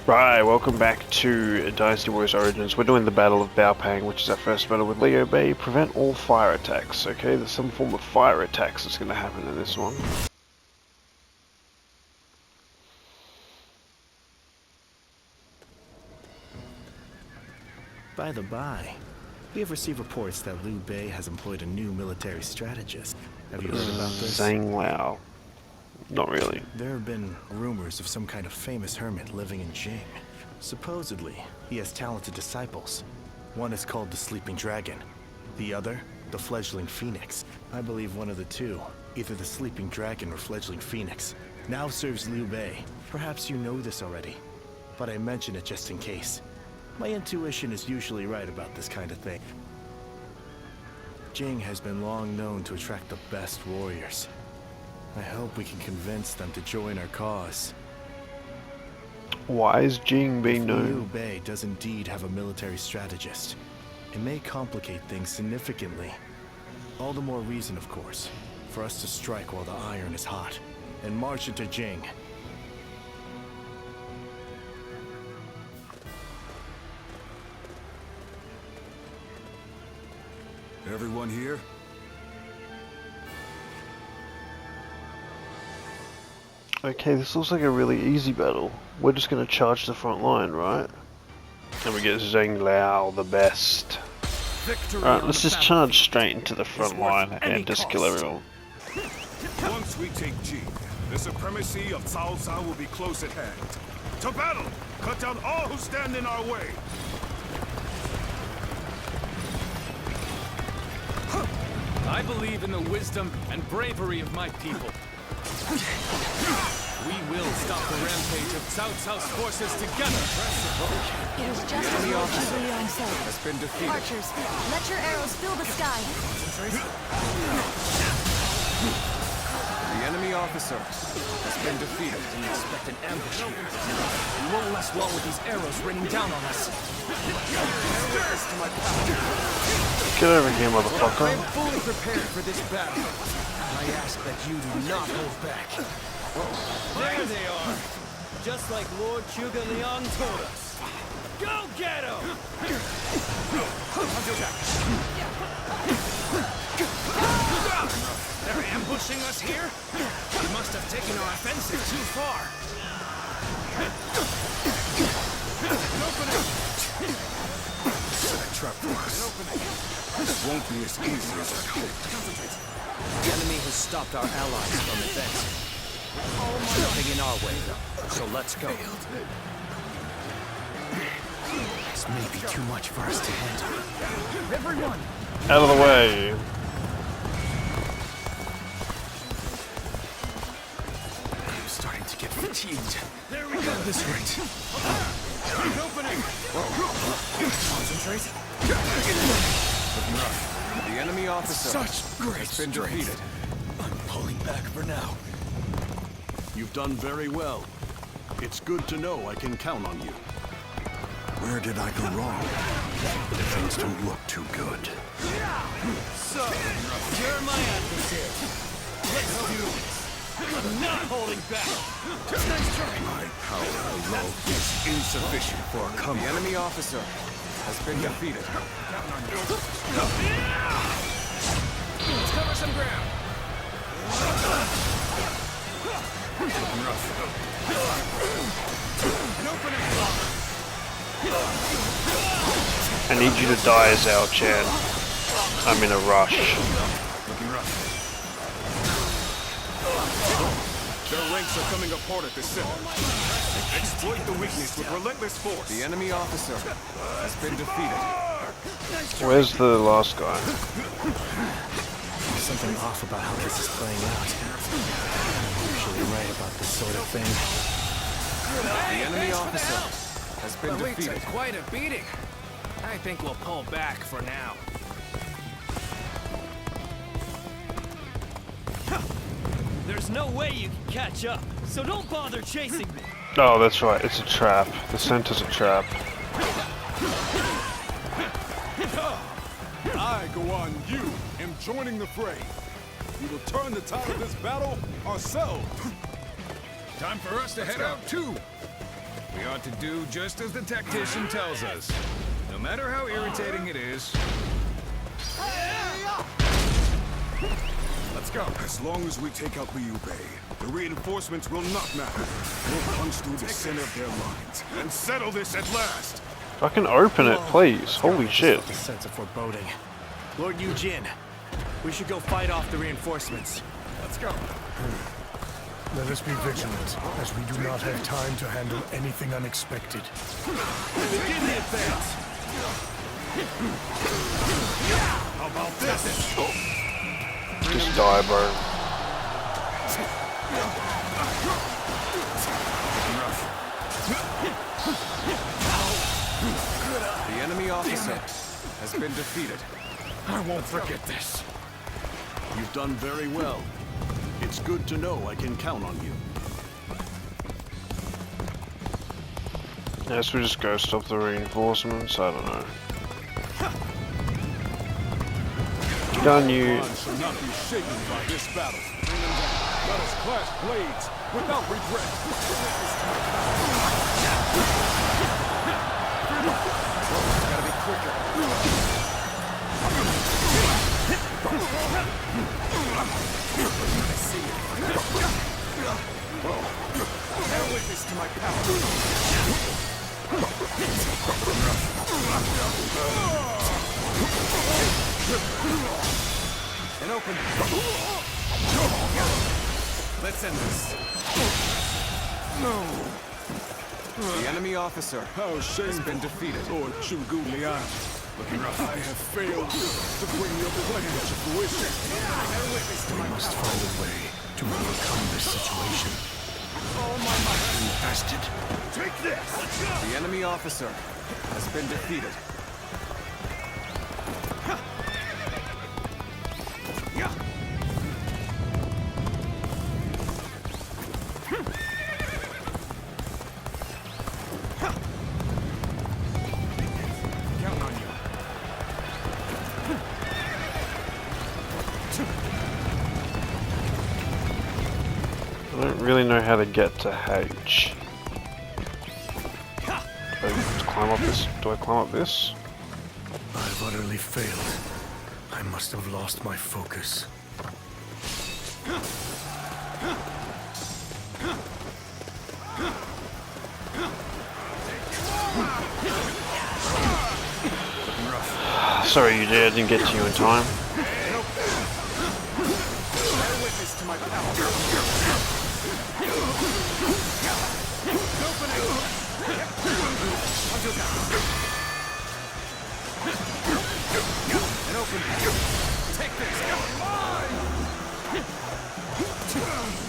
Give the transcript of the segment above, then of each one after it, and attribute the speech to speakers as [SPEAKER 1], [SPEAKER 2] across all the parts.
[SPEAKER 1] Right, welcome back to Dynasty Warriors Origins. We're doing the Battle of Baopang, which is our first battle with Liu Bei. Prevent all fire attacks, okay? There's some form of fire attacks that's going to happen in this one.
[SPEAKER 2] By the by, we have received reports that Liu Bei has employed a new military strategist. Have you heard about this?
[SPEAKER 1] Zhang Lao. Not really.
[SPEAKER 2] There have been rumors of some kind of famous hermit living in Jing. Supposedly, he has talented disciples. One is called the Sleeping Dragon. The other, the Fledgling Phoenix. I believe one of the two, either the Sleeping Dragon or Fledgling Phoenix, now serves Liu Bei. Perhaps you know this already, but I mention it just in case. My intuition is usually right about this kind of thing. Jing has been long known to attract the best warriors. I hope we can convince them to join our cause.
[SPEAKER 1] Why is Jing being known?
[SPEAKER 2] Liu Bei does indeed have a military strategist. It may complicate things significantly. All the more reason, of course, for us to strike while the iron is hot, and march into Jing.
[SPEAKER 3] Everyone here?
[SPEAKER 1] Okay, this looks like a really easy battle. We're just going to charge the front line, right? And we get Zhang Lao, the best. Alright, let's just charge straight into the front line and just kill everyone.
[SPEAKER 3] Once we take Jing, the supremacy of Cao Cao will be close at hand. To battle! Cut down all who stand in our way!
[SPEAKER 4] I believe in the wisdom and bravery of my people. We will stop the rampage of Cao Cao's forces together.
[SPEAKER 5] It is just as Lord Zhuge said.
[SPEAKER 4] Has been defeated.
[SPEAKER 5] Archers, let your arrows fill the sky.
[SPEAKER 4] The enemy officer has been defeated. Didn't expect an ambush here. We won't last long with these arrows raining down on us.
[SPEAKER 1] Get over here, motherfucker.
[SPEAKER 4] I am fully prepared for this battle. I ask that you do not hold back. There they are! Just like Lord Zhuge Liang told us. Go get him! They're ambushing us here? We must have taken our offensive too far.
[SPEAKER 3] Set a trap for us. This won't be as easy as I hoped.
[SPEAKER 4] The enemy has stopped our allies from advancing. Nothing in our way, so let's go. This may be too much for us to handle. Everyone!
[SPEAKER 1] Out of the way.
[SPEAKER 4] I'm starting to get fatigued. There we go. This rate. Opening! Concentrate. Enough. The enemy officer
[SPEAKER 3] Such great
[SPEAKER 4] has been defeated.
[SPEAKER 3] I'm pulling back for now.
[SPEAKER 6] You've done very well. It's good to know I can count on you.
[SPEAKER 3] Where did I go wrong? Things don't look too good.
[SPEAKER 4] So, you're my adversary. Let's do this. I'm not holding back. Nice try.
[SPEAKER 3] My power alone is insufficient for a comeback.
[SPEAKER 4] The enemy officer has been defeated. Let's cover some ground.
[SPEAKER 1] I need you to die, Zhao Chan. I'm in a rush.
[SPEAKER 3] Their ranks are coming apart at the center. Exploit the weakness with relentless force.
[SPEAKER 4] The enemy officer has been defeated.
[SPEAKER 1] Where's the last guy?
[SPEAKER 2] There's something off about how this is playing out. I'm usually right about this sort of thing.
[SPEAKER 4] The enemy officer has been defeated.
[SPEAKER 7] Quite a beating. I think we'll pull back for now. There's no way you can catch up, so don't bother chasing me.
[SPEAKER 1] Oh, that's right. It's a trap. The center's a trap.
[SPEAKER 3] I, Guan Yu, am joining the fray. We will turn the tide of this battle ourselves. Time for us to head out too. We ought to do just as the tactician tells us. No matter how irritating it is. Let's go. As long as we take out Liu Bei, the reinforcements will not matter. We'll punch through the center of their lines and settle this at last.
[SPEAKER 1] Fucking open it, please. Holy shit.
[SPEAKER 2] A sense of foreboding. Lord Eugene, we should go fight off the reinforcements.
[SPEAKER 3] Let's go.
[SPEAKER 8] Let us be vigilant, as we do not have time to handle anything unexpected.
[SPEAKER 4] Begin the advance.
[SPEAKER 3] How about this?
[SPEAKER 1] Just die, bro.
[SPEAKER 3] The enemy officer has been defeated.
[SPEAKER 8] I won't forget this.
[SPEAKER 6] You've done very well. It's good to know I can count on you.
[SPEAKER 1] Yes, we just go stop the reinforcements. I don't know. Done you.
[SPEAKER 3] Shall not be shaken by this battle. Bring them down. Let us clash blades without regret. Gotta be quicker. I see it. Bear witness to my power. An open. Let's end this. No. The enemy officer has been defeated. Lord Zhuge Liang. Looking rough. I have failed to bring your plan to fruition.
[SPEAKER 8] We must find a way to overcome this situation.
[SPEAKER 3] All my might.
[SPEAKER 8] Bastard.
[SPEAKER 3] Take this! The enemy officer has been defeated. Count on you.
[SPEAKER 1] I don't really know how to get to H. Do I climb up this? Do I climb up this?
[SPEAKER 8] I've utterly failed. I must have lost my focus.
[SPEAKER 1] Sorry, you did. I didn't get to you in time.
[SPEAKER 3] Witness to my power. And open. Take this.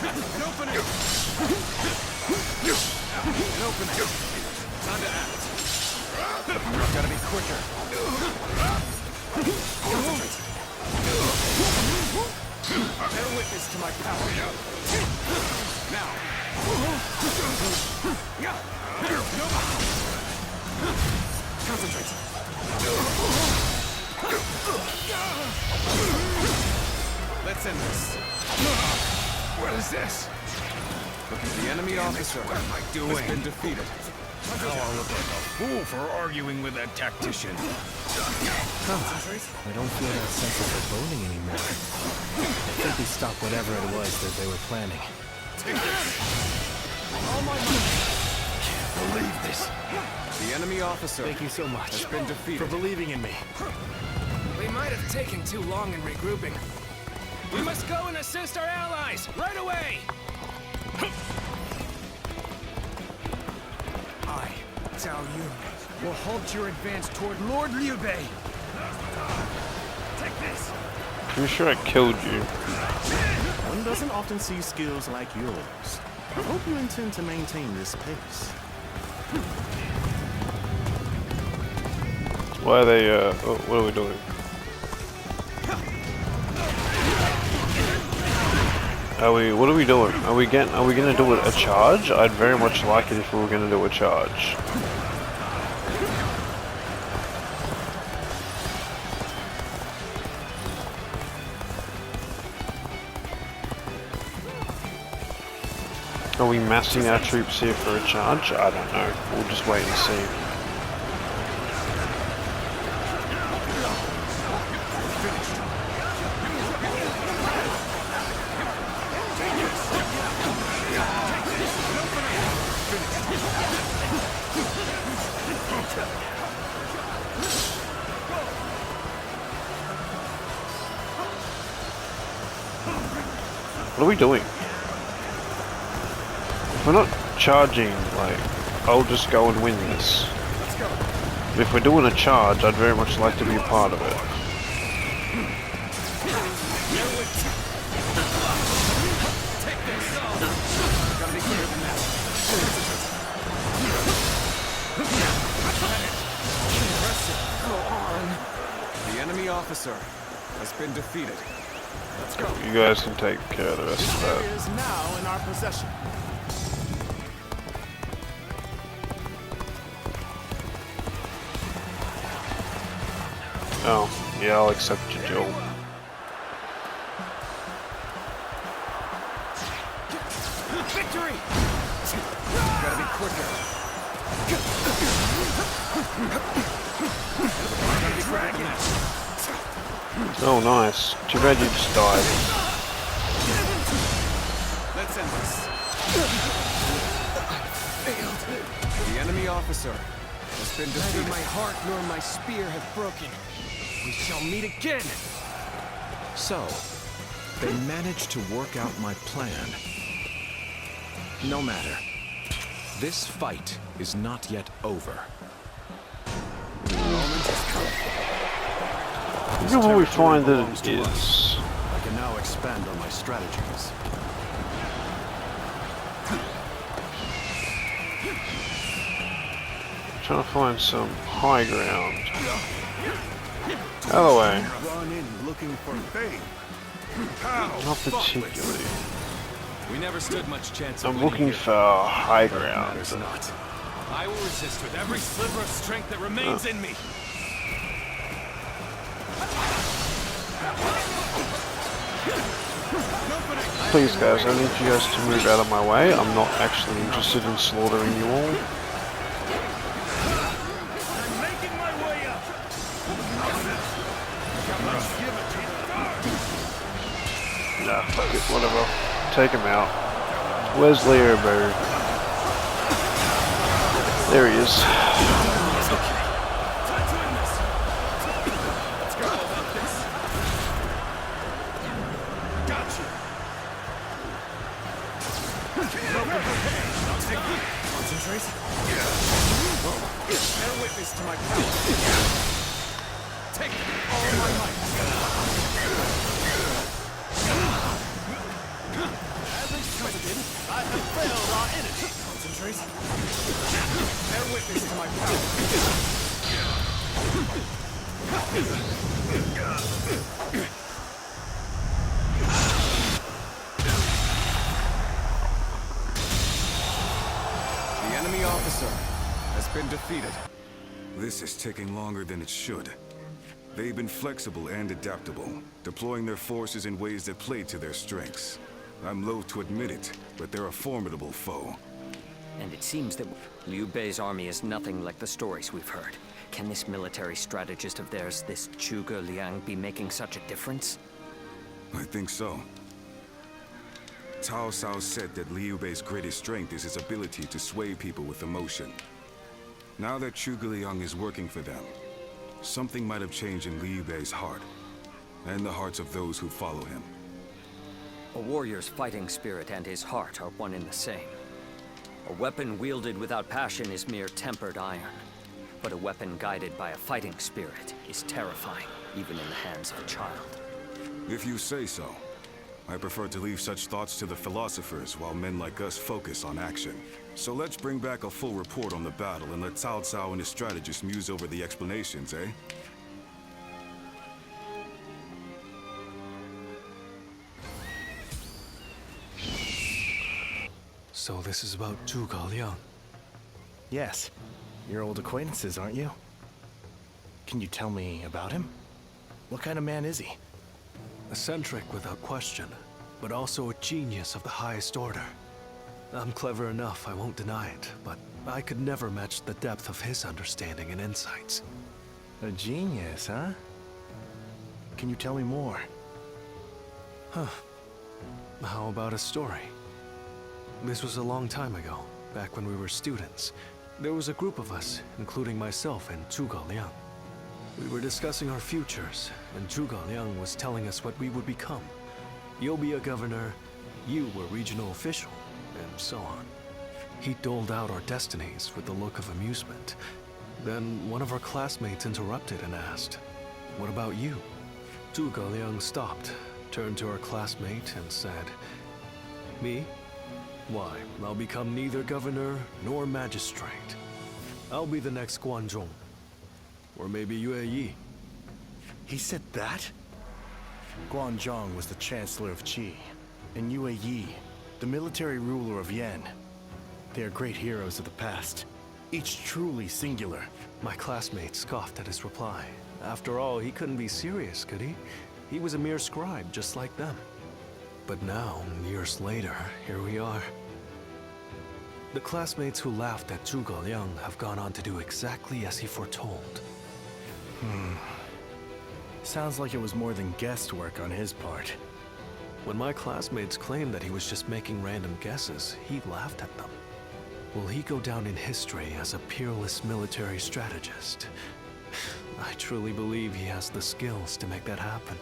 [SPEAKER 3] And open it. And open it. Time to act. Gotta be quicker. Bear witness to my power. Now. Concentrate. Let's end this. What is this? The enemy officer has been defeated. Now I'll look like a fool for arguing with that tactician.
[SPEAKER 2] Concentrate. I don't feel that sense of foreboding anymore. I think we stopped whatever it was that they were planning.
[SPEAKER 3] Take this.
[SPEAKER 2] All my might. Can't believe this.
[SPEAKER 3] The enemy officer
[SPEAKER 2] Thank you so much
[SPEAKER 3] has been defeated.
[SPEAKER 2] for believing in me.
[SPEAKER 4] We might have taken too long in regrouping. We must go and assist our allies right away. I, Cao Yun, will halt your advance toward Lord Liu Bei. Take this.
[SPEAKER 1] I'm sure I killed you.
[SPEAKER 2] One doesn't often see skills like yours. I hope you intend to maintain this pace.
[SPEAKER 1] Why are they, oh, what are we doing? What are we doing? Are we gonna do a charge? I'd very much like it if we were gonna do a charge. Are we massing our troops here for a charge? I don't know. We'll just wait and see. What are we doing? If we're not charging, like, I'll just go and win this. But if we're doing a charge, I'd very much like to be a part of it.
[SPEAKER 3] The enemy officer has been defeated. Let's go.
[SPEAKER 1] You guys can take care of the rest of that.
[SPEAKER 2] Is now in our possession.
[SPEAKER 1] Oh, yeah, I'll accept you, Joel.
[SPEAKER 3] Victory! Gotta be quicker. Gotta be dragging it.
[SPEAKER 1] Oh, nice. Too bad you just died.
[SPEAKER 3] Let's end this. Failed. The enemy officer has been defeated.
[SPEAKER 4] Neither my heart nor my spear have broken. We shall meet again.
[SPEAKER 9] So, they managed to work out my plan. No matter. This fight is not yet over.
[SPEAKER 1] Even when we find that it is.
[SPEAKER 6] I can now expand on my strategies.
[SPEAKER 1] Trying to find some high ground. Out of the way.
[SPEAKER 6] Run in looking for fame.
[SPEAKER 1] Not particularly.
[SPEAKER 7] We never stood much chance of
[SPEAKER 1] I'm
[SPEAKER 7] winning
[SPEAKER 1] looking
[SPEAKER 7] here.
[SPEAKER 1] for high ground.
[SPEAKER 6] Matters not.
[SPEAKER 7] I will resist with every sliver of strength that remains in me.
[SPEAKER 1] Please guys, I need you guys to move out of my way. I'm not actually interested in slaughtering you all.
[SPEAKER 7] I'm making my way up.
[SPEAKER 1] Nah, fuck it, whatever. Take him out. Where's Leo Bird? There he is.
[SPEAKER 3] Bear witness to my power. Take all my might. As expected, I have failed our enemy. Concentrate. Bear witness to my power. The enemy officer has been defeated.
[SPEAKER 10] This is taking longer than it should. They've been flexible and adaptable, deploying their forces in ways that play to their strengths. I'm loath to admit it, but they're a formidable foe.
[SPEAKER 11] And it seems that Liu Bei's army is nothing like the stories we've heard. Can this military strategist of theirs, this Zhuge Liang, be making such a difference?
[SPEAKER 10] I think so. Cao Cao said that Liu Bei's greatest strength is his ability to sway people with emotion. Now that Zhuge Liang is working for them, something might have changed in Liu Bei's heart, and the hearts of those who follow him.
[SPEAKER 11] A warrior's fighting spirit and his heart are one and the same. A weapon wielded without passion is mere tempered iron. But a weapon guided by a fighting spirit is terrifying, even in the hands of a child.
[SPEAKER 10] If you say so. I prefer to leave such thoughts to the philosophers while men like us focus on action. So let's bring back a full report on the battle and let Cao Cao and his strategists muse over the explanations, eh?
[SPEAKER 8] So this is about Zhuge Liang.
[SPEAKER 2] Yes. You're old acquaintances, aren't you? Can you tell me about him? What kind of man is he?
[SPEAKER 8] Eccentric without question, but also a genius of the highest order.
[SPEAKER 12] I'm clever enough, I won't deny it, but I could never match the depth of his understanding and insights.
[SPEAKER 2] A genius, huh? Can you tell me more?
[SPEAKER 12] Huh. How about a story? This was a long time ago, back when we were students. There was a group of us, including myself and Zhuge Liang. We were discussing our futures, and Zhuge Liang was telling us what we would become. You'll be a governor, you were regional official, and so on. He doled out our destinies with a look of amusement. Then one of our classmates interrupted and asked, "What about you?" Zhuge Liang stopped, turned to our classmate and said, "Me? Why, I'll become neither governor nor magistrate. I'll be the next Guanzhong. Or maybe Yue Yi."
[SPEAKER 2] He said that? Guanzhong was the Chancellor of Qi, and Yue Yi, the military ruler of Yan. They are great heroes of the past, each truly singular.
[SPEAKER 12] My classmate scoffed at his reply. After all, he couldn't be serious, could he? He was a mere scribe, just like them. But now, years later, here we are. The classmates who laughed at Zhuge Liang have gone on to do exactly as he foretold.
[SPEAKER 2] Sounds like it was more than guesswork on his part.
[SPEAKER 12] When my classmates claimed that he was just making random guesses, he laughed at them. Will he go down in history as a peerless military strategist? I truly believe he has the skills to make that happen.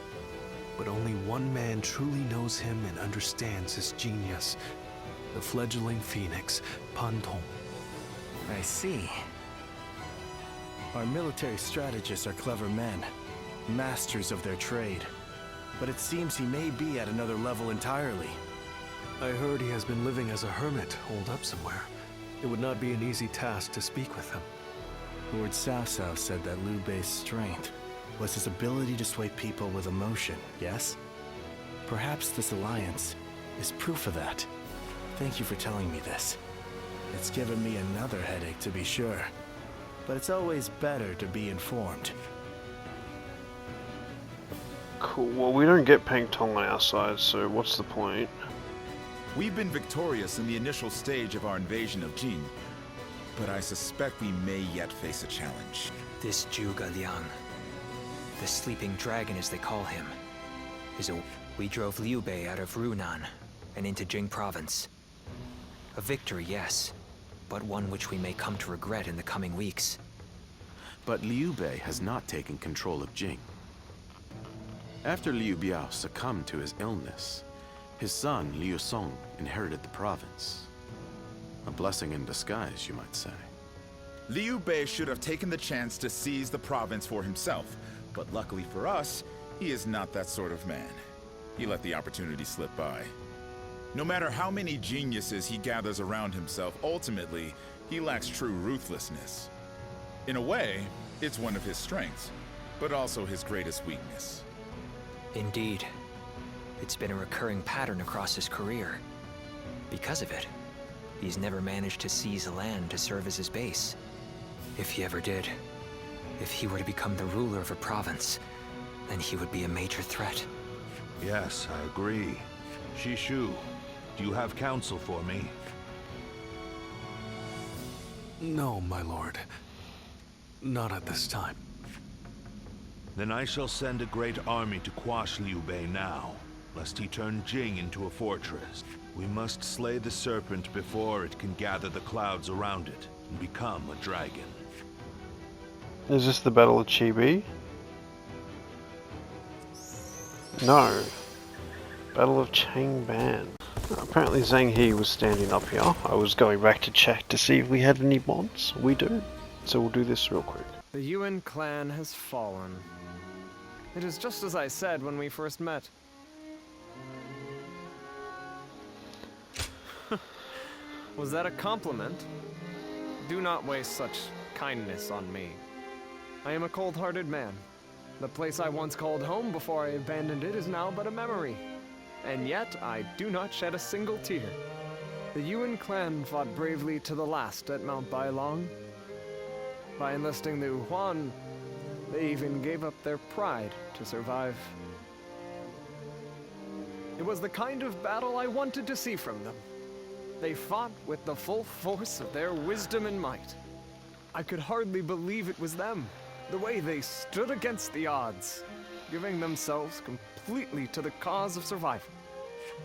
[SPEAKER 12] But only one man truly knows him and understands his genius. The fledgling phoenix, Pan Tong.
[SPEAKER 2] I see. Our military strategists are clever men, masters of their trade. But it seems he may be at another level entirely.
[SPEAKER 12] I heard he has been living as a hermit, holed up somewhere. It would not be an easy task to speak with him.
[SPEAKER 2] Lord Cao Cao said that Liu Bei's strength was his ability to sway people with emotion, yes? Perhaps this alliance is proof of that. Thank you for telling me this. It's given me another headache, to be sure. But it's always better to be informed.
[SPEAKER 1] Cool, well we don't get Peng Tong on our side, so what's the point?
[SPEAKER 13] We've been victorious in the initial stage of our invasion of Jin, but I suspect we may yet face a challenge.
[SPEAKER 14] This Zhuge Liang, the sleeping dragon as they call him, is a... We drove Liu Bei out of Runan and into Jing province. A victory, yes, but one which we may come to regret in the coming weeks.
[SPEAKER 15] But Liu Bei has not taken control of Jing. After Liu Biao succumbed to his illness, his son Liu Song inherited the province. A blessing in disguise, you might say.
[SPEAKER 13] Liu Bei should have taken the chance to seize the province for himself, but luckily for us, he is not that sort of man. He let the opportunity slip by. No matter how many geniuses he gathers around himself, ultimately, he lacks true ruthlessness. In a way, it's one of his strengths, but also his greatest weakness.
[SPEAKER 14] Indeed. It's been a recurring pattern across his career. Because of it, he's never managed to seize a land to serve as his base. If he ever did, if he were to become the ruler of a province, then he would be a major threat.
[SPEAKER 16] Yes, I agree. Shishu, do you have counsel for me?
[SPEAKER 12] No, my lord. Not at this time.
[SPEAKER 16] Then I shall send a great army to quash Liu Bei now, lest he turn Jing into a fortress. We must slay the serpent before it can gather the clouds around it and become a dragon.
[SPEAKER 1] Is this the Battle of Chibi? No. Battle of Changban. Apparently Zhang He was standing up here. I was going back to check to see if we had any bonds. We do. So we'll do this real quick.
[SPEAKER 17] The Yuan clan has fallen. It is just as I said when we first met. Was that a compliment? Do not waste such kindness on me. I am a cold-hearted man. The place I once called home before I abandoned it is now but a memory. And yet, I do not shed a single tear. The Yuan clan fought bravely to the last at Mount Bailong. By enlisting the Huan, they even gave up their pride to survive. It was the kind of battle I wanted to see from them. They fought with the full force of their wisdom and might. I could hardly believe it was them, the way they stood against the odds, giving themselves completely to the cause of survival.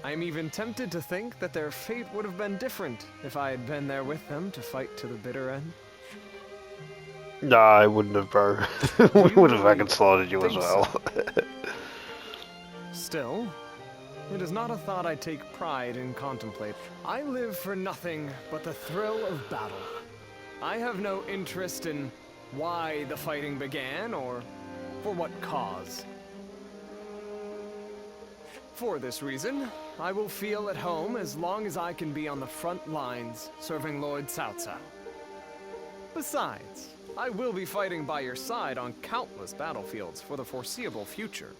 [SPEAKER 17] I am even tempted to think that their fate would have been different if I had been there with them to fight to the bitter end.
[SPEAKER 1] Nah, I wouldn't have, bro. We would have fucking slaughtered you as well.
[SPEAKER 17] Still, it is not a thought I take pride in contemplate. I live for nothing but the thrill of battle. I have no interest in why the fighting began or for what cause. For this reason, I will feel at home as long as I can be on the front lines serving Lord Cao Cao. Besides, I will be fighting by your side on countless battlefields for the foreseeable future.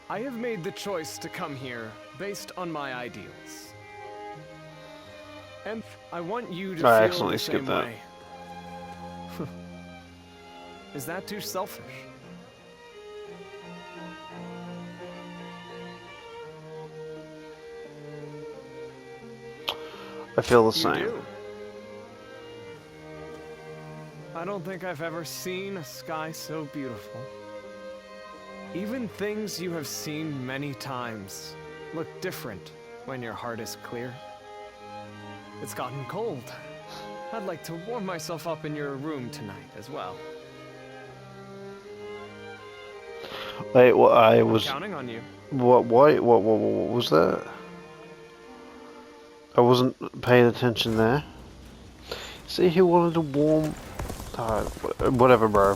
[SPEAKER 17] I have made the choice to come here based on my ideals. And I want you to feel the same way. Is that too selfish?
[SPEAKER 1] I feel the same.
[SPEAKER 17] I don't think I've ever seen a sky so beautiful. Even things you have seen many times look different when your heart is clear. It's gotten cold. I'd like to warm myself up in your room tonight as well.
[SPEAKER 1] Wait, well, I was
[SPEAKER 17] counting on you.
[SPEAKER 1] What was that? I wasn't paying attention there. See, he wanted to warm. Whatever, bro.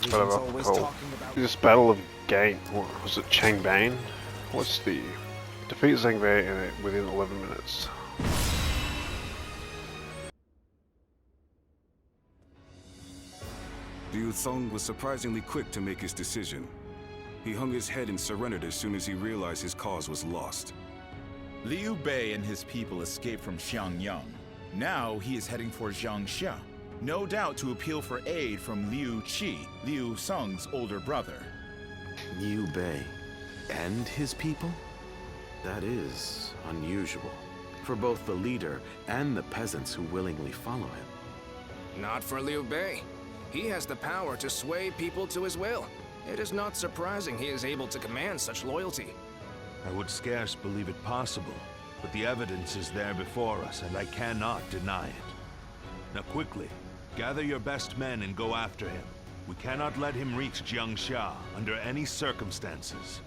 [SPEAKER 1] Whatever. Cool. This Battle of Gain. What was it? Changban? What's the defeat Changban within 11 minutes?
[SPEAKER 10] Liu Song was surprisingly quick to make his decision. He hung his head and surrendered as soon as he realized his cause was lost.
[SPEAKER 13] Liu Bei and his people escaped from Xiangyang. Now he is heading for Jiangxia, no doubt to appeal for aid from Liu Qi, Liu Song's older brother.
[SPEAKER 15] Liu Bei and his people? That is unusual for both the leader and the peasants who willingly follow him.
[SPEAKER 18] Not for Liu Bei. He has the power to sway people to his will. It is not surprising he is able to command such loyalty.
[SPEAKER 16] I would scarce believe it possible, but the evidence is there before us, and I cannot deny it. Now quickly, gather your best men and go after him. We cannot let him reach Jiangxia under any circumstances.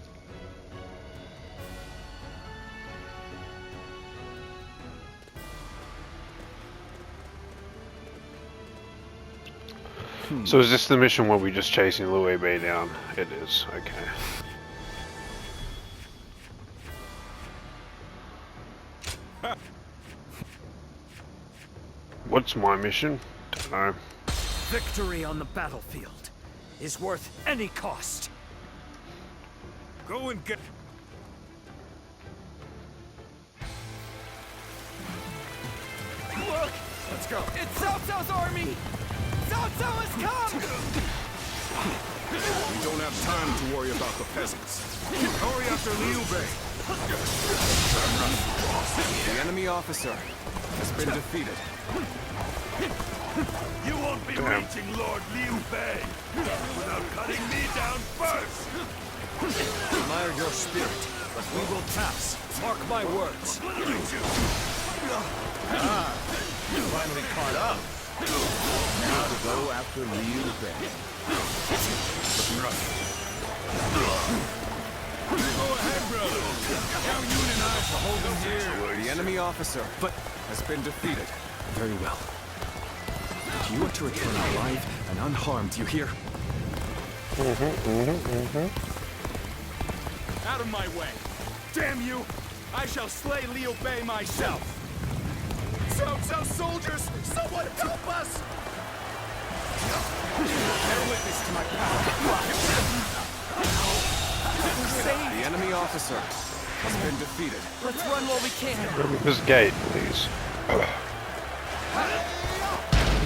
[SPEAKER 1] So is this the mission where we just chasing Liu Bei down? It is, okay. What's my mission? Don't know.
[SPEAKER 7] Victory on the battlefield is worth any cost.
[SPEAKER 16] Go and get...
[SPEAKER 7] Look! Let's go! It's Cao Cao's army! Cao Cao has come!
[SPEAKER 10] We don't have time to worry about the peasants. Hurry after Liu Bei.
[SPEAKER 3] The enemy officer has been defeated.
[SPEAKER 16] You won't be reaching Lord Liu Bei without cutting me down first!
[SPEAKER 7] Admire your spirit, but we will pass. Mark my words.
[SPEAKER 13] You finally caught up. Now to go after Liu Bei.
[SPEAKER 3] Go ahead, brother. Now you and I shall hold them here. The enemy officer has been defeated.
[SPEAKER 9] Very well. Do you want to return alive and unharmed, you hear?
[SPEAKER 3] Out of my way. Damn you! I shall slay Liu Bei myself. Cao Cao soldiers, someone help us! Bear witness to my power. The enemy officer has been defeated.
[SPEAKER 7] Let's run while we can.
[SPEAKER 1] Remove this gate, please.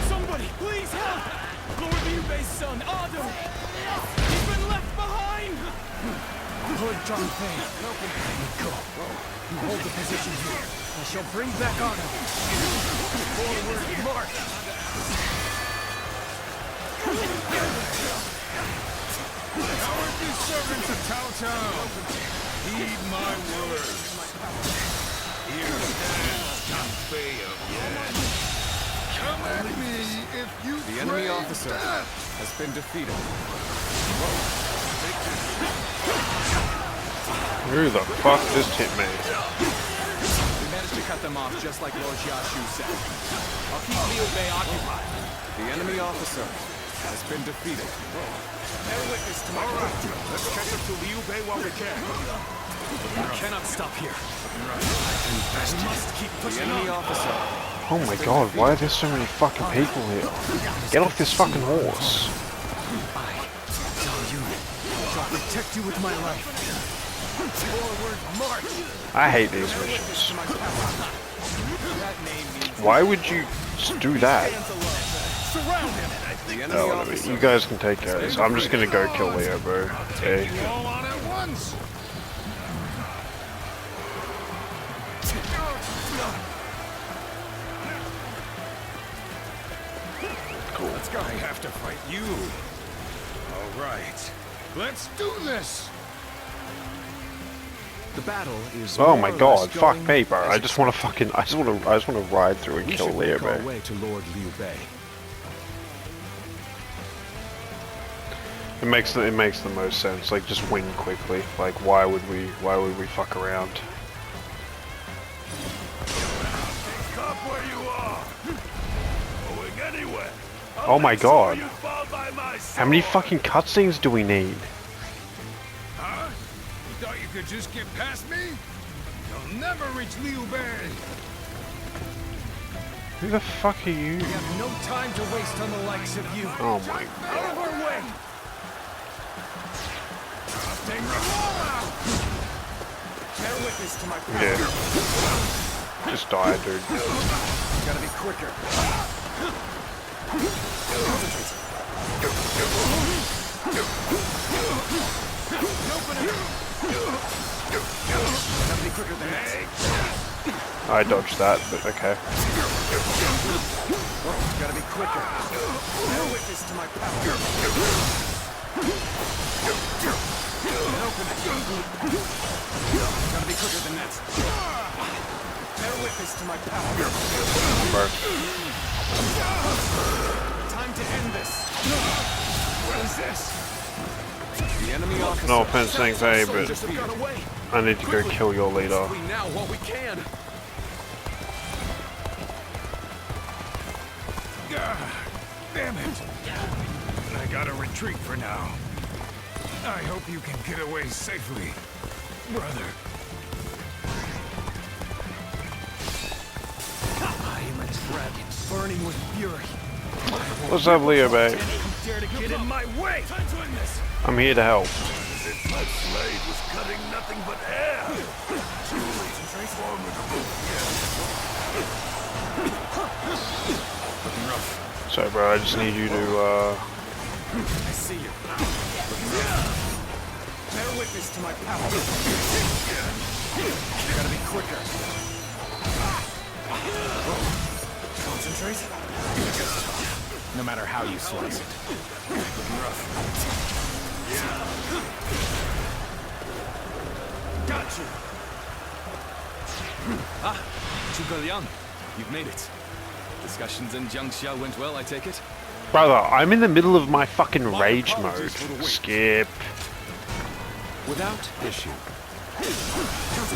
[SPEAKER 7] Somebody, please help! Lord Liu Bei's son, Ado! He's been left behind! Lord Zhang Fei, go. You hold the position here.
[SPEAKER 4] I shall bring back honor. Forward march!
[SPEAKER 16] Cowardly servants of Cao Cao, heed my words. Here stands Changban again. Come at me if you
[SPEAKER 3] The enemy officer has been defeated.
[SPEAKER 1] Who the fuck just hit me?
[SPEAKER 3] We managed to cut them off just like Lord Jiashu said. I'll keep Liu Bei occupied. The enemy officer has been defeated.
[SPEAKER 16] Bear witness to my let's catch up to Liu Bei while we can.
[SPEAKER 4] We cannot stop here. We must keep pushing
[SPEAKER 3] The enemy
[SPEAKER 4] on.
[SPEAKER 3] officer.
[SPEAKER 1] Oh my god, why are there so many fucking people here? Get off this fucking horse.
[SPEAKER 4] I'll protect you with my life. Forward march!
[SPEAKER 1] I hate these missions. Why would you do that? Oh, whatever. You guys can take care of this. I'm just gonna go kill Leo, bro. Okay.
[SPEAKER 16] All on at once.
[SPEAKER 1] Cool.
[SPEAKER 16] Let's go. I have to fight you. All right. Let's do this.
[SPEAKER 9] The battle is.
[SPEAKER 1] Oh my
[SPEAKER 9] more or
[SPEAKER 1] god,
[SPEAKER 9] less
[SPEAKER 1] fuck
[SPEAKER 9] going
[SPEAKER 1] me, bro.
[SPEAKER 9] as
[SPEAKER 1] I just wanna fucking, I just wanna ride through and
[SPEAKER 9] We
[SPEAKER 1] kill
[SPEAKER 9] should
[SPEAKER 1] Leo,
[SPEAKER 9] make our
[SPEAKER 1] bro.
[SPEAKER 9] way to Lord Liu Bei.
[SPEAKER 1] It makes the most sense. Like, just win quickly. Like, why would we fuck around?
[SPEAKER 16] Stop where you are. Going anywhere.
[SPEAKER 1] Oh my god.
[SPEAKER 16] You fall by my side.
[SPEAKER 1] How many fucking cutscenes do we need?
[SPEAKER 16] Huh? You thought you could just get past me? You'll never reach Liu Bei.
[SPEAKER 1] Who the fuck are you?
[SPEAKER 4] We have no time to waste on the likes of you.
[SPEAKER 1] Oh my
[SPEAKER 4] Out of
[SPEAKER 1] god.
[SPEAKER 4] our way!
[SPEAKER 3] Bear witness to my power.
[SPEAKER 1] Yeah. Just die, dude.
[SPEAKER 3] Gotta be quicker. Gotta be quicker than that.
[SPEAKER 1] I dodged that, but okay.
[SPEAKER 3] Gotta be quicker. Bear witness to my power. Open it. Gotta be quicker than that. Bear witness to my power. Time to end this. What is this? The enemy officer.
[SPEAKER 1] No offense, thanks, hey, but I need to go kill your leader.
[SPEAKER 3] We now while we can.
[SPEAKER 16] Damn it. I gotta retreat for now. I hope you can get away safely, brother.
[SPEAKER 4] I am a dragon burning with fury.
[SPEAKER 1] What's up, Leo, babe?
[SPEAKER 4] Dare to get in my way! Time to end this!
[SPEAKER 1] I'm here to help.
[SPEAKER 16] If my slave was cutting nothing but air. Truly formidable. Looking rough.
[SPEAKER 1] So, bro, I just need you to,
[SPEAKER 3] I see you. Bear witness to my power. Gotta be quicker. Concentrate. No matter how you slice it. Looking rough. Got you.
[SPEAKER 7] Ah, Zhuge Liang, you've made it. Discussions in Jiangxia went well, I take it?
[SPEAKER 1] brother, I'm in the middle of my fucking rage mode. Skip.
[SPEAKER 9] Without issue.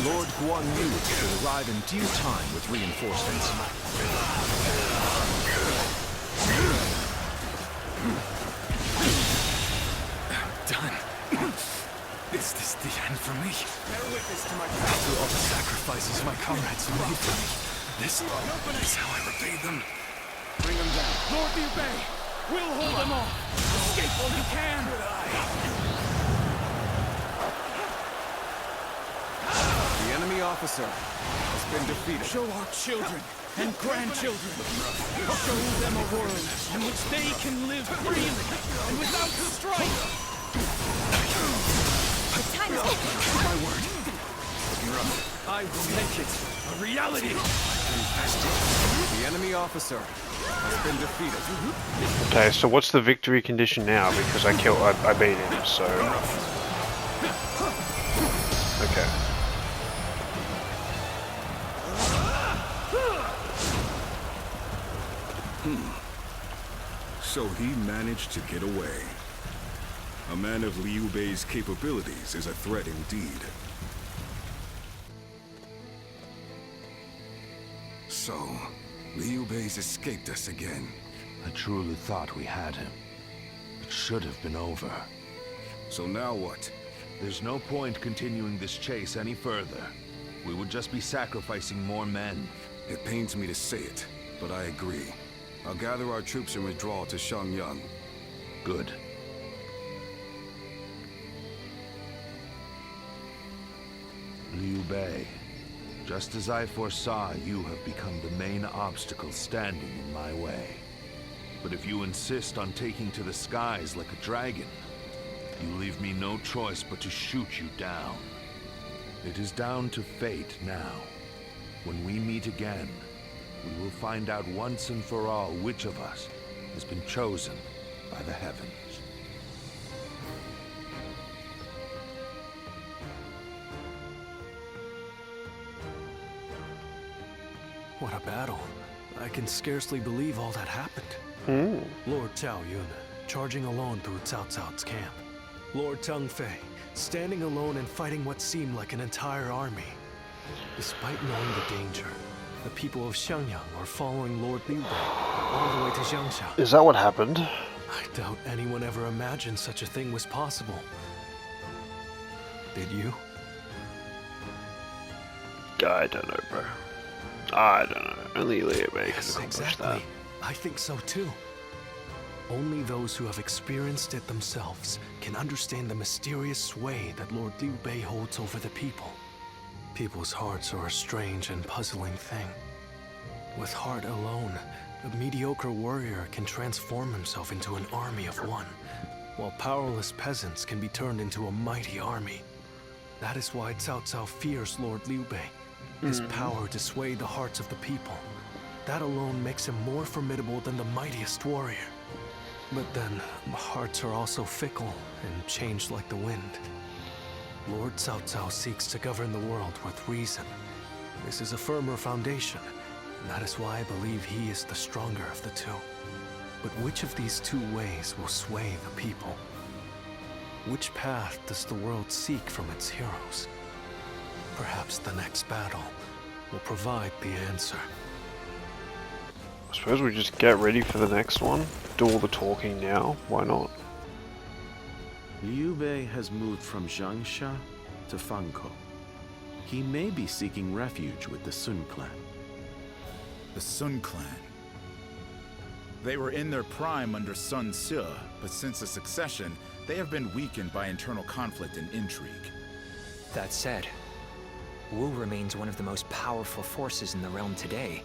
[SPEAKER 9] Lord Guan Yu will arrive in due time with reinforcements.
[SPEAKER 4] Done. Is this the end for me?
[SPEAKER 3] Bear witness to my
[SPEAKER 4] After all the sacrifices my comrades have made for me, this is how I repay them.
[SPEAKER 3] Bring them down.
[SPEAKER 7] Lord Liu Bei, we'll hold them off. Escape while you can.
[SPEAKER 3] The enemy officer has been defeated.
[SPEAKER 7] Show our children and grandchildren. Show them a world in which they can live freely and without strife.
[SPEAKER 5] The time is up.
[SPEAKER 4] My word.
[SPEAKER 3] Looking rough.
[SPEAKER 7] I will make it a reality.
[SPEAKER 3] The enemy officer has been defeated.
[SPEAKER 1] Okay, so what's the victory condition now? Because I beat him, so... Okay.
[SPEAKER 10] So he managed to get away. A man of Liu Bei's capabilities is a threat indeed. So, Liu Bei's escaped us again.
[SPEAKER 16] I truly thought we had him. It should have been over.
[SPEAKER 10] So now what?
[SPEAKER 16] There's no point continuing this chase any further. We would just be sacrificing more men.
[SPEAKER 10] It pains me to say it, but I agree. I'll gather our troops and withdraw to Shangyang.
[SPEAKER 16] Good. Liu Bei, just as I foresaw, you have become the main obstacle standing in my way. But if you insist on taking to the skies like a dragon, you leave me no choice but to shoot you down. It is down to fate now. When we meet again, we will find out once and for all which of us has been chosen by the heavens.
[SPEAKER 12] What a battle. I can scarcely believe all that happened. Lord Cao Yun, charging alone through Cao Cao's camp. Lord Teng Fei, standing alone and fighting what seemed like an entire army. Despite knowing the danger, the people of Xiangyang were following Lord Liu Bei all the way to Jiangxia.
[SPEAKER 1] Is that what happened?
[SPEAKER 12] I doubt anyone ever imagined such a thing was possible. Did you?
[SPEAKER 1] I don't know, bro. I don't know. Only Liu Bei can accomplish
[SPEAKER 12] Exactly.
[SPEAKER 1] that.
[SPEAKER 12] I think so too. Only those who have experienced it themselves can understand the mysterious sway that Lord Liu Bei holds over the people. People's hearts are a strange and puzzling thing. With heart alone, a mediocre warrior can transform himself into an army of one, while powerless peasants can be turned into a mighty army. That is why Cao Cao fears Lord Liu Bei. His power to sway the hearts of the people. That alone makes him more formidable than the mightiest warrior. But then, hearts are also fickle and change like the wind. Lord Cao Cao seeks to govern the world with reason. This is a firmer foundation, and that is why I believe he is the stronger of the two. But which of these two ways will sway the people? Which path does the world seek from its heroes? Perhaps the next battle will provide the answer.
[SPEAKER 1] I suppose we just get ready for the next one. Do all the talking now. Why not?
[SPEAKER 15] Liu Bei has moved from Jiangxia to Fangkou. He may be seeking refuge with the Sun clan.
[SPEAKER 13] The Sun clan. They were in their prime under Sun Ce, but since the succession, they have been weakened by internal conflict and intrigue.
[SPEAKER 14] That said, Wu remains one of the most powerful forces in the realm today,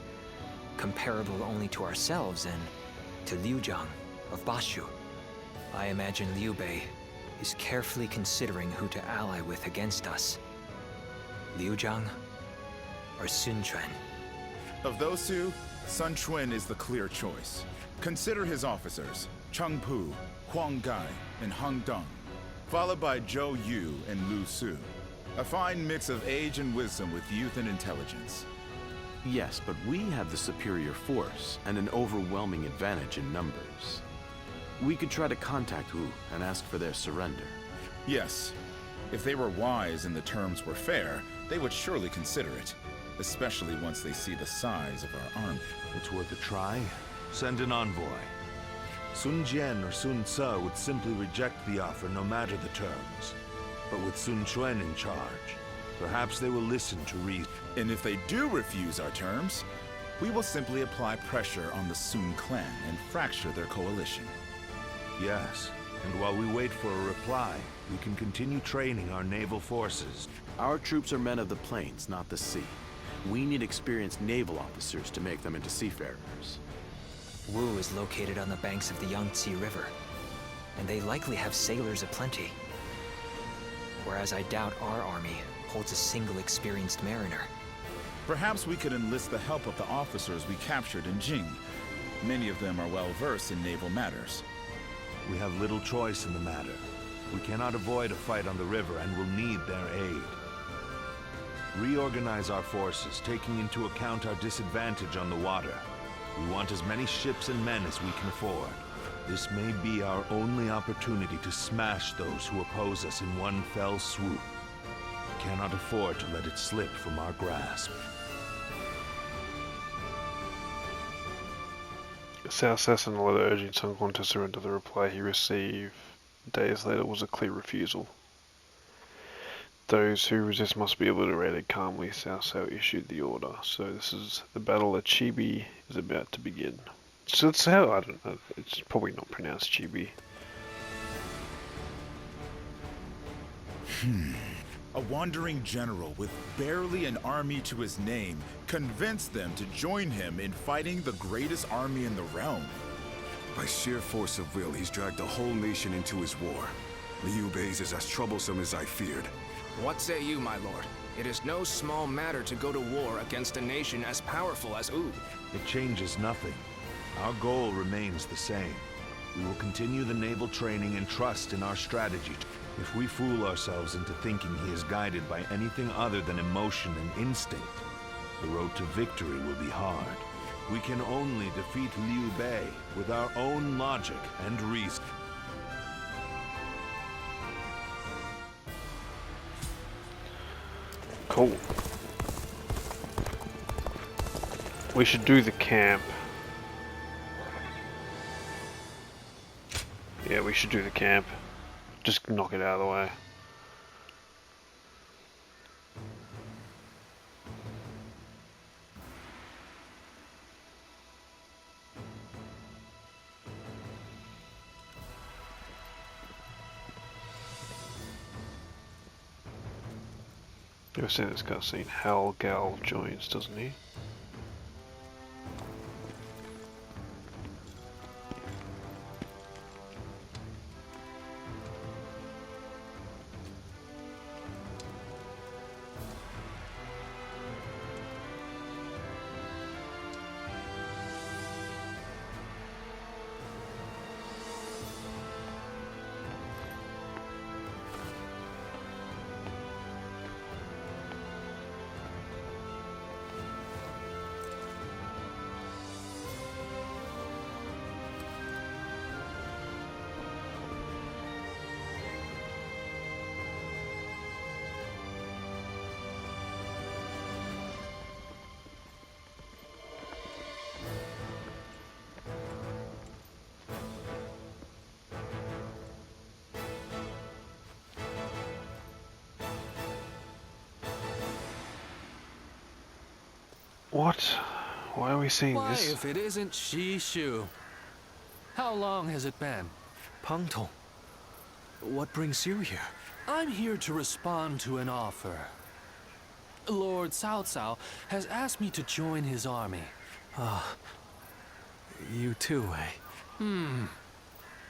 [SPEAKER 14] comparable only to ourselves and to Liu Zhang of Bashu. I imagine Liu Bei is carefully considering who to ally with against us. Liu Zhang or Sun Quan?
[SPEAKER 13] Of those two, Sun Quan is the clear choice. Consider his officers, Cheng Pu, Huang Gai, and Heng Deng, followed by Zhou Yu and Lu Su. A fine mix of age and wisdom with youth and intelligence.
[SPEAKER 15] Yes, but we have the superior force and an overwhelming advantage in numbers. We could try to contact Wu and ask for their surrender.
[SPEAKER 13] Yes. If they were wise and the terms were fair, they would surely consider it. Especially once they see the size of our army.
[SPEAKER 16] It's worth a try. Send an envoy. Sun Jian or Sun Ce would simply reject the offer no matter the terms. But with Sun Quan in charge, perhaps they will listen to reason.
[SPEAKER 13] And if they do refuse our terms, we will simply apply pressure on the Sun clan and fracture their coalition.
[SPEAKER 16] Yes, and while we wait for a reply, we can continue training our naval forces.
[SPEAKER 15] Our troops are men of the plains, not the sea. We need experienced naval officers to make them into seafarers.
[SPEAKER 14] Wu is located on the banks of the Yangtze River, and they likely have sailors aplenty. Whereas I doubt our army holds a single experienced mariner.
[SPEAKER 13] Perhaps we could enlist the help of the officers we captured in Jing. Many of them are well versed in naval matters.
[SPEAKER 16] We have little choice in the matter. We cannot avoid a fight on the river and will need their aid. Reorganize our forces, taking into account our disadvantage on the water. We want as many ships and men as we can afford. This may be our only opportunity to smash those who oppose us in one fell swoop. We cannot afford to let it slip from our grasp.
[SPEAKER 1] Cao Cao sent a letter urging Sun Quan to surrender. The reply he received days later was a clear refusal. Those who resist must be obliterated calmly, Cao Cao issued the order. So this is the battle at Chibi is about to begin. So it's how, I don't know, it's probably not pronounced Chibi.
[SPEAKER 13] A wandering general with barely an army to his name convinced them to join him in fighting the greatest army in the realm.
[SPEAKER 10] By sheer force of will, he's dragged the whole nation into his war. Liu Bei's is as troublesome as I feared.
[SPEAKER 18] What say you, my lord? It is no small matter to go to war against a nation as powerful as Wu.
[SPEAKER 16] It changes nothing. Our goal remains the same. We will continue the naval training and trust in our strategy. If we fool ourselves into thinking he is guided by anything other than emotion and instinct, the road to victory will be hard. We can only defeat Liu Bei with our own logic and reason.
[SPEAKER 1] Cool. We should do the camp. Yeah, we should do the camp. Just knock it out of the way. You've seen this cutscene. Cao Cao joins, doesn't he? What? Why are we seeing
[SPEAKER 12] Why,
[SPEAKER 1] this?
[SPEAKER 12] if it isn't Shishu? How long has it been? Pang Tong, what brings you here?
[SPEAKER 7] I'm here to respond to an offer. Lord Cao Cao has asked me to join his army.
[SPEAKER 12] Ah, you too, eh?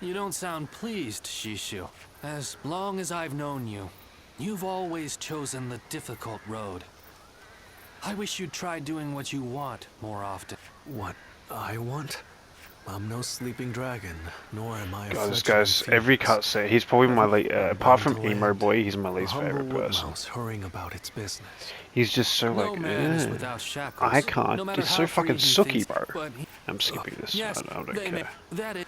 [SPEAKER 7] You don't sound pleased, Shishu. As long as I've known you, you've always chosen the difficult road. I wish you'd try doing what you want more often.
[SPEAKER 12] What I want? I'm no sleeping dragon, nor am I a
[SPEAKER 1] God, this guy's every cutscene. He's probably my apart from Emo Boy, he's my least favorite person.
[SPEAKER 12] Hurrying about its business.
[SPEAKER 1] He's just so
[SPEAKER 7] No
[SPEAKER 1] like,
[SPEAKER 7] man is without shackles,
[SPEAKER 1] I can't.
[SPEAKER 7] no matter
[SPEAKER 1] He's
[SPEAKER 7] how
[SPEAKER 1] so
[SPEAKER 7] free
[SPEAKER 1] fucking
[SPEAKER 7] he
[SPEAKER 1] sucky,
[SPEAKER 7] thinks,
[SPEAKER 1] bro.
[SPEAKER 7] but
[SPEAKER 1] I'm skipping this.
[SPEAKER 7] yes,
[SPEAKER 1] I don't
[SPEAKER 7] they
[SPEAKER 1] care.
[SPEAKER 7] that is.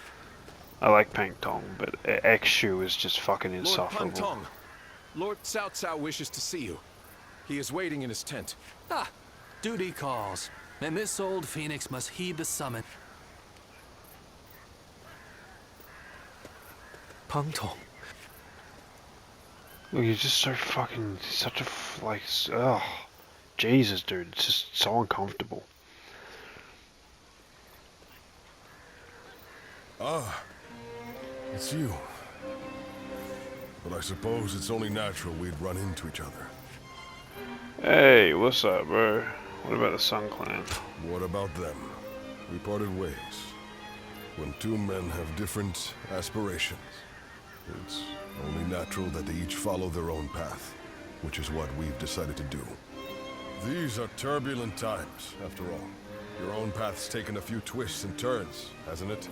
[SPEAKER 1] I like Pang Tong, but X-Shu is just fucking
[SPEAKER 18] Lord
[SPEAKER 1] insufferable.
[SPEAKER 18] Pang Tong, Lord Cao Cao wishes to see you. He is waiting in his tent.
[SPEAKER 7] Ah, duty calls, and this old phoenix must heed the summon.
[SPEAKER 12] Pang Tong.
[SPEAKER 1] Look, he's just so fucking, such a, like, ugh. Jesus, dude, it's just so uncomfortable.
[SPEAKER 8] Ah, it's you. But I suppose it's only natural we'd run into each other.
[SPEAKER 1] Hey, what's up, bro? What about the Sun Clan?
[SPEAKER 8] What about them? We parted ways. When two men have different aspirations, it's only natural that they each follow their own path.
[SPEAKER 19] which is what we've decided to do. These are turbulent times, after all. Your own path's taken a few twists and turns, hasn't it?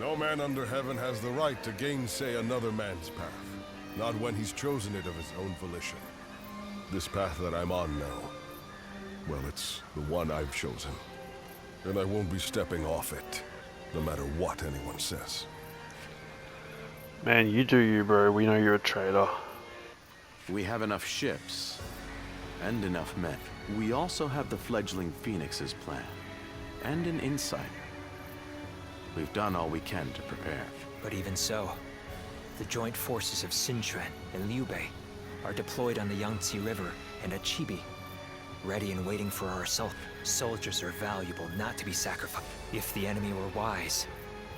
[SPEAKER 19] No man under heaven has the right to gainsay another man's path, not when he's chosen it of his own volition. This path that I'm on now, well, it's the one I've chosen, and I won't be stepping off it, no matter what anyone says.
[SPEAKER 1] Man, you do you, bro. We know you're a traitor.
[SPEAKER 15] We have enough ships and enough men. We also have the fledgling Phoenix's plan and an insider. We've done all we can to prepare.
[SPEAKER 14] But even so, the joint forces of Sinchuan and Liu Bei are deployed on the Yangtze River and at Chibi, ready and waiting for our assault. Soldiers are valuable, not to be sacrificed. If the enemy were wise,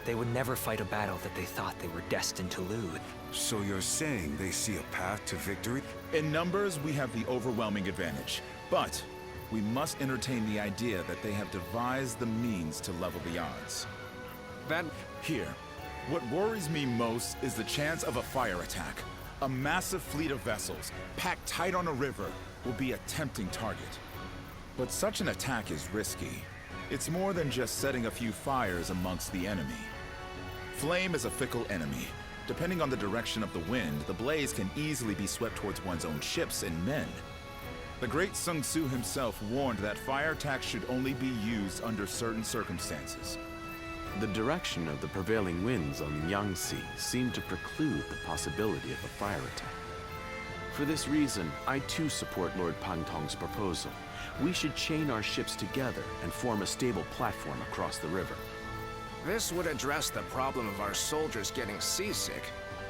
[SPEAKER 14] they would never fight a battle that they thought they were destined to lose.
[SPEAKER 10] So you're saying they see a path to victory?
[SPEAKER 13] In numbers, we have the overwhelming advantage. But we must entertain the idea that they have devised the means to level the odds. Here, what worries me most is the chance of a fire attack. A massive fleet of vessels, packed tight on a river, will be a tempting target. But such an attack is risky. It's more than just setting a few fires amongst the enemy. Flame is a fickle enemy. Depending on the direction of the wind, the blaze can easily be swept towards one's own ships and men. The great Sun Tzu himself warned that fire attacks should only be used under certain circumstances.
[SPEAKER 15] The direction of the prevailing winds on the Yangtze seemed to preclude the possibility of a fire attack. For this reason, I too support Lord Pantong's proposal. We should chain our ships together and form a stable platform across the river.
[SPEAKER 18] This would address the problem of our soldiers getting seasick.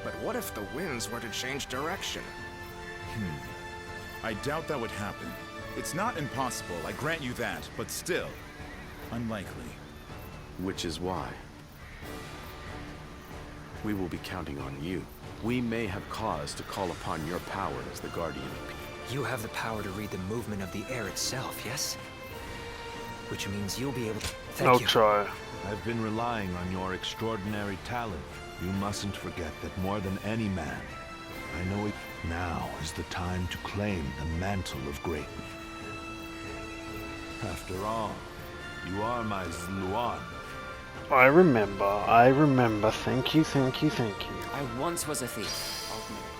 [SPEAKER 18] But what if the winds were to change direction?
[SPEAKER 13] I doubt that would happen. It's not impossible, I grant you that, but still, unlikely.
[SPEAKER 15] Which is why we will be counting on you. We may have cause to call upon your power as the guardian of peace.
[SPEAKER 14] You have the power to read the movement of the air itself, yes? Which means you'll be able to... Thank you.
[SPEAKER 1] I'll try.
[SPEAKER 16] I've been relying on your extraordinary talent. You mustn't forget that more than any man, I know it now is the time to claim the mantle of greatness. After all, you are my Zluan.
[SPEAKER 1] I remember. Thank you.
[SPEAKER 20] I once was a thief.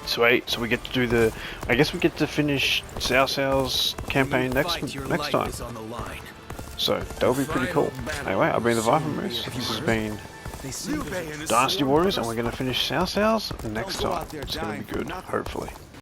[SPEAKER 1] Sweet, so we get to do the... I guess we get to finish Cao Cao's campaign next time. So, that'll be pretty cool. Anyway, I've been the Viper Moose. This has been Dynasty Warriors, and we're going to finish Cao Cao's next time. It's going to be good, hopefully.